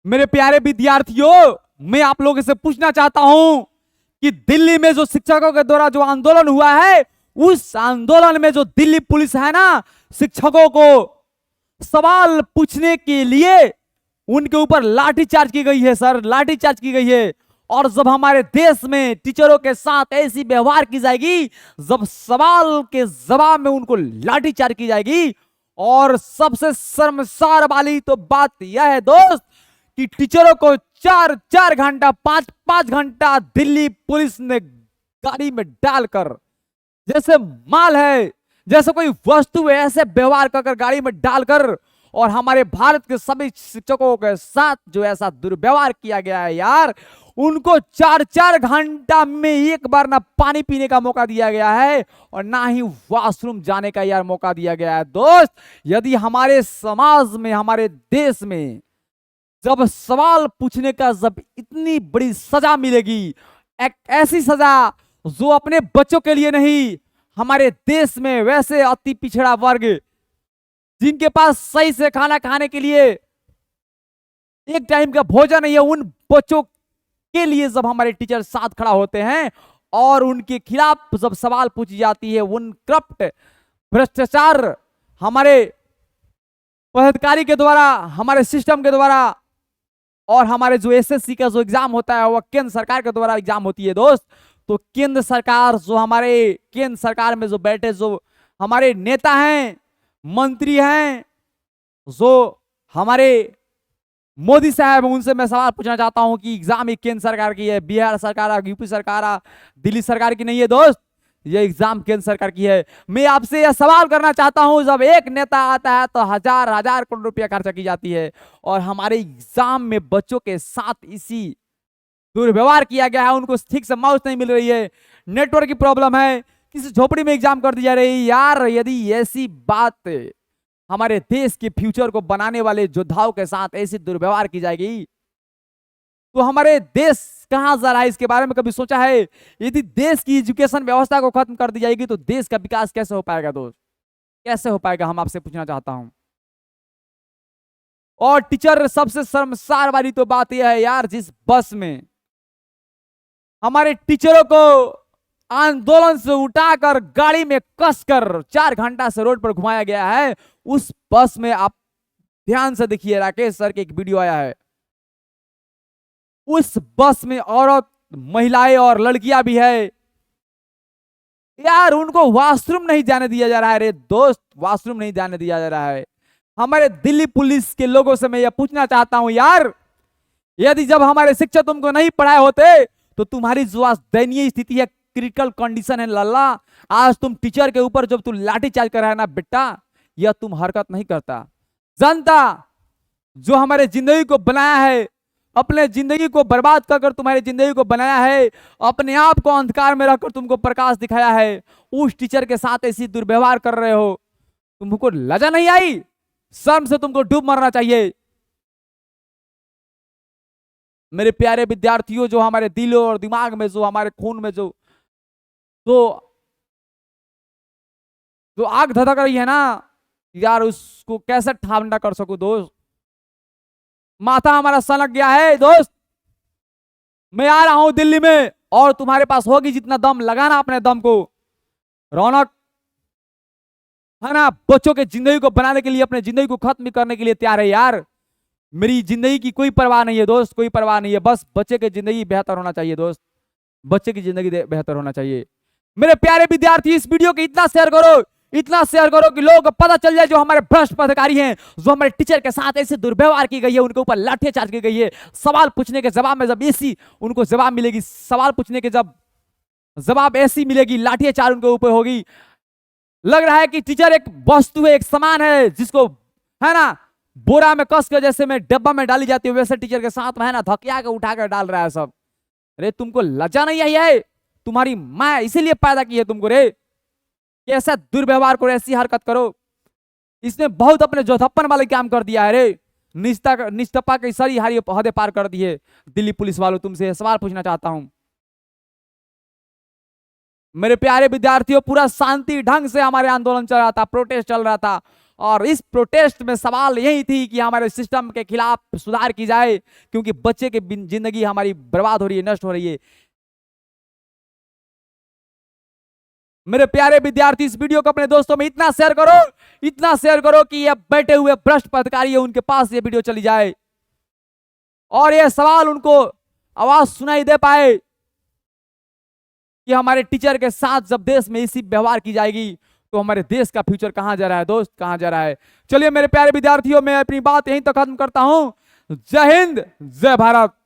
मेरे प्यारे विद्यार्थियों, मैं आप लोगों से पूछना चाहता हूं कि दिल्ली में जो शिक्षकों के द्वारा जो आंदोलन हुआ है, उस आंदोलन में जो दिल्ली पुलिस है ना, शिक्षकों को सवाल पूछने के लिए उनके ऊपर लाठीचार्ज की गई है सर, लाठीचार्ज की गई है। और जब हमारे देश में टीचरों के साथ ऐसी व्यवहार की जाएगी, जब सवाल के जवाब में उनको लाठीचार्ज की जाएगी, और सबसे शर्मसार वाली तो बात यह है दोस्त कि टीचरों को 4-4 घंटा 5-5 घंटा दिल्ली पुलिस ने गाड़ी में डालकर, जैसे माल है, जैसे कोई वस्तु है, ऐसे व्यवहार कर गाड़ी में डालकर, और हमारे भारत के सभी शिक्षकों के साथ जो ऐसा दुर्व्यवहार किया गया है यार, उनको 4-4 घंटा में एक बार ना पानी पीने का मौका दिया गया है और ना ही वॉशरूम जाने का यार मौका दिया गया है। दोस्त, यदि हमारे समाज में, हमारे देश में जब सवाल पूछने का जब इतनी बड़ी सजा मिलेगी, एक ऐसी सजा जो अपने बच्चों के लिए नहीं, हमारे देश में वैसे अति पिछड़ा वर्ग जिनके पास सही से खाना खाने के लिए एक टाइम का भोजन नहीं है, उन बच्चों के लिए जब हमारे टीचर साथ खड़ा होते हैं और उनके खिलाफ जब सवाल पूछी जाती है, उन करप्ट भ्रष्टाचार हमारे पदाधिकारी के द्वारा, हमारे सिस्टम के द्वारा, और हमारे जो एसएससी का जो एग्जाम होता है वह केंद्र सरकार के द्वारा एग्जाम होती है दोस्त। तो केंद्र सरकार, जो हमारे केंद्र सरकार में जो बैठे जो हमारे नेता हैं, मंत्री हैं, जो हमारे मोदी साहब, उनसे मैं सवाल पूछना चाहता हूं कि एग्जाम केंद्र सरकार की है, बिहार सरकार, यूपी सरकार, दिल्ली सरकार की नहीं है दोस्त, ये एग्जाम केंद्र सरकार की है। मैं आपसे यह सवाल करना चाहता हूं, जब एक नेता आता है तो हजार करोड़ रुपया खर्चा की जाती है, और हमारे एग्जाम में बच्चों के साथ इसी दुर्व्यवहार किया गया है, उनको ठीक से माउस नहीं मिल रही है, नेटवर्क की प्रॉब्लम है, किसी झोपड़ी में एग्जाम कर दी जा रही है। यार, यदि ऐसी बात हमारे देश के फ्यूचर को बनाने वाले योद्धाओं के साथ ऐसी दुर्व्यवहार की जाएगी तो हमारे देश कहां जा रहा है, इसके बारे में कभी सोचा है? यदि देश की एजुकेशन व्यवस्था को खत्म कर दी जाएगी तो देश का विकास कैसे हो पाएगा दोस्त, कैसे हो पाएगा, हम आपसे पूछना चाहता हूं। और टीचर, सबसे शर्मसार वाली तो बात यह है यार, जिस बस में हमारे टीचरों को आंदोलन से उठाकर गाड़ी में कसकर 4 घंटा से रोड पर घुमाया गया है, उस बस में आप ध्यान से देखिए, राकेश सर के एक वीडियो आया है, उस बस में औरत, महिलाएं और लड़कियां भी है यार, उनको वॉशरूम नहीं जाने दिया जा रहा है रे दोस्त, वॉशरूम नहीं जाने दिया जा रहा है। हमारे दिल्ली पुलिस के लोगों से मैं यह पूछना चाहता हूं यार, यदि जब हमारे शिक्षक तुमको नहीं पढ़ाए होते तो तुम्हारी जो दयनीय स्थिति है, क्रिटिकल कंडीशन है लल्ला, आज तुम टीचर के ऊपर जब तुम लाठीचार्ज कर रहा है ना बेटा, यह तुम हरकत नहीं करता। जनता जो हमारे जिंदगी को बनाया है, अपने जिंदगी को बर्बाद कर तुम्हारी जिंदगी को बनाया है, अपने आप को अंधकार में रखकर तुमको प्रकाश दिखाया है, उस टीचर के साथ ऐसी दुर्व्यवहार कर रहे हो, तुमको लज्जा नहीं आई? शर्म से तुमको डूब मरना चाहिए। मेरे प्यारे विद्यार्थियों, जो हमारे दिलों और दिमाग में, जो हमारे खून में जो आग धधक रही है ना यार, उसको कैसे ठंडा कर सकूं दोस्त? माथा हमारा सनक गया है दोस्त। मैं आ रहा हूं दिल्ली में, और तुम्हारे पास होगी जितना दम, लगाना अपने दम को। रौनक है ना, बच्चों के जिंदगी को बनाने के लिए, अपने जिंदगी को खत्म करने के लिए तैयार है यार। मेरी जिंदगी की कोई परवाह नहीं है दोस्त, कोई परवाह नहीं है, बस बच्चे की जिंदगी बेहतर होना चाहिए दोस्त, बच्चे की जिंदगी बेहतर होना चाहिए। मेरे प्यारे विद्यार्थी, इस वीडियो को इतना शेयर करो, इतना शेयर करो कि लोगों को पता चल जाए, जो हमारे भ्रष्ट पदाधिकारी हैं, जो हमारे टीचर के साथ ऐसे दुर्व्यवहार की गई है, उनके ऊपर लाठीचार्ज की गई है, सवाल पूछने के जवाब में जब ऐसी उनको जवाब मिलेगी, सवाल पूछने के जब जवाब ऐसी मिलेगी, लाठीचार्ज उनके ऊपर होगी। लग रहा है कि टीचर एक वस्तु है, एक सामान है, जिसको है ना बोरा में कस के, जैसे में डब्बा में डाली जाती है, वैसे टीचर के साथ में है ना धकिया के उठा कर डाल रहा है सब। अरे तुमको लज्जा नहीं आई है? तुम्हारी माँ इसीलिए पैदा की है तुमको रे, ऐसा दुर्व्यवहार करो, ऐसी हरकत करो। इसने बहुत अपने जोधप्पन वाले काम कर दिया है रे, निष्ठा की सारी हदें पार कर दी है। दिल्ली पुलिस वालों, तुमसे सवाल पूछना चाहता हूं। मेरे प्यारे विद्यार्थियों, पूरा शांति ढंग से हमारे आंदोलन चल रहा था, प्रोटेस्ट चल रहा था, और इस प्रोटेस्ट में सवाल यही थी कि हमारे सिस्टम के खिलाफ सुधार की जाए, क्योंकि बच्चे की जिंदगी हमारी बर्बाद हो रही है, नष्ट हो रही है। मेरे प्यारे विद्यार्थी, इस वीडियो को अपने दोस्तों में इतना शेयर करो, इतना शेयर करो कि ये बैठे हुए भ्रष्ट पदाधिकारी है उनके पास ये वीडियो चली जाए और ये सवाल उनको आवाज सुनाई दे पाए कि हमारे टीचर के साथ जब देश में इसी व्यवहार की जाएगी तो हमारे देश का फ्यूचर कहां जा रहा है दोस्त, कहां जा रहा है। चलिए मेरे प्यारे विद्यार्थियों, मैं अपनी बात यहीं तक खत्म करता हूं। जय हिंद, जय भारत।